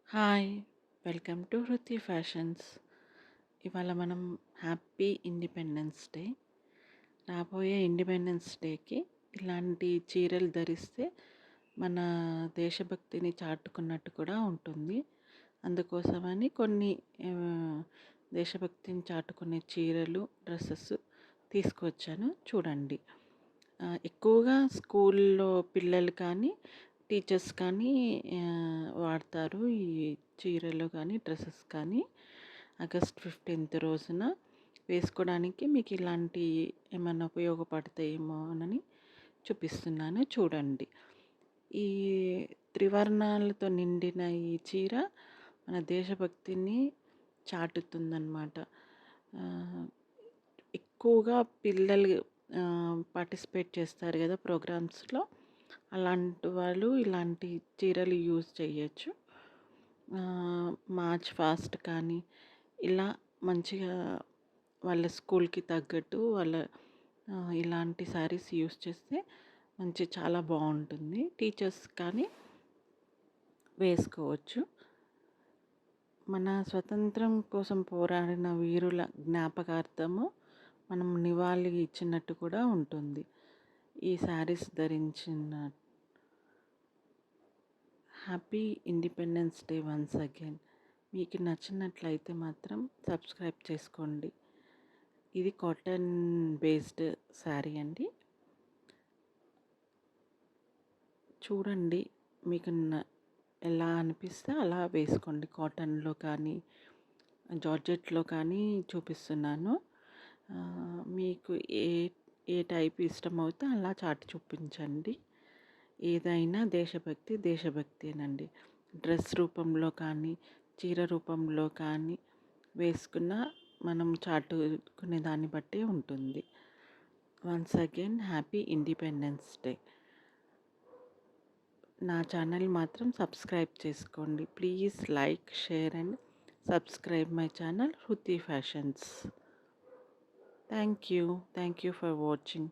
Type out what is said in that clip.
Hi! Welcome to Hruthi fashions. ఇవాళ మనం happy independence day. రాబోయే ఇండిపెండెన్స్ డేకి ఇలాంటి చీరలు ధరిస్తే మన దేశభక్తిని చాటుకున్నట్టు కూడా ఉంటుంది. అందుకోసమని కొన్ని ఆహ్, దేశభక్తిని చాటుకునే చీరలు, డ్రెసెస్ తీసుకొచ్చాను చూడండి. ఎక్కువగా స్కూల్లో పిల్లలు కానీ, టీచర్స్ కానీ వాడతారు. ఈ చీరలు కానీ, డ్రెసెస్ కానీ ఆగస్ట్ 15థ్ రోజున వేసుకోవడానికి మీకు ఇలాంటి ఏమన్నా ఉపయోగపడతాయేమోనని చూపిస్తున్నాను చూడండి. ఈ త్రివర్ణాలతో నిండిన ఈ చీర మన దేశభక్తిని చాటుతుందన్నమాట. ఆహ్, ఎక్కువగా పిల్లలు పార్టిసిపేట్ చేస్తారు కదా ప్రోగ్రామ్స్‌లో. అలాంటి వాళ్ళు ఇలాంటి చీరలు యూజ్ చేయొచ్చు. మార్చ్ ఫాస్ట్ కానీ ఇలా మంచిగా వాళ్ళ స్కూల్‌కి తగ్గట్టు ఇలాంటి శారీస్ యూజ్ చేస్తే చాలా బాగుంటుంది. టీచర్స్ కానీ వేసుకోవచ్చు. మన స్వతంత్రం కోసం పోరాడిన వీరుల జ్ఞాపకార్థము మనం నివాళి ఇచ్చినట్టు కూడా ఉంటుంది ఈ శారీస్ ధరించిన. Happy independence day once again. మీకు నచ్చినట్లయితే మాత్రం సబ్స్క్రైబ్ చేసుకోండి. ఇది కాటన్ బేస్డ్ శారీ అండి. చూడండి, మీకు ఎలా అనిపిస్తే అలా వేసుకోండి. కాటన్లో కానీ జార్జెట్లో కానీ చూపిస్తున్నాను. మీకు ఏ ఏ టైప్ ఇష్టమవుతే అలా చాటి చూపించండి. ఏదైనా దేశభక్తి దేశభక్తేనండి. డ్రెస్ రూపంలో కానీ చీర రూపంలో కానీ వేసుకున్న మనం చాటుకునే దాన్ని బట్టే ఉంటుంది. Once again happy independence day. నా ఛానల్ మాత్రం సబ్స్క్రైబ్ చేసుకోండి. Please like, share and subscribe my channel Hruthi fashions. Thank you for watching.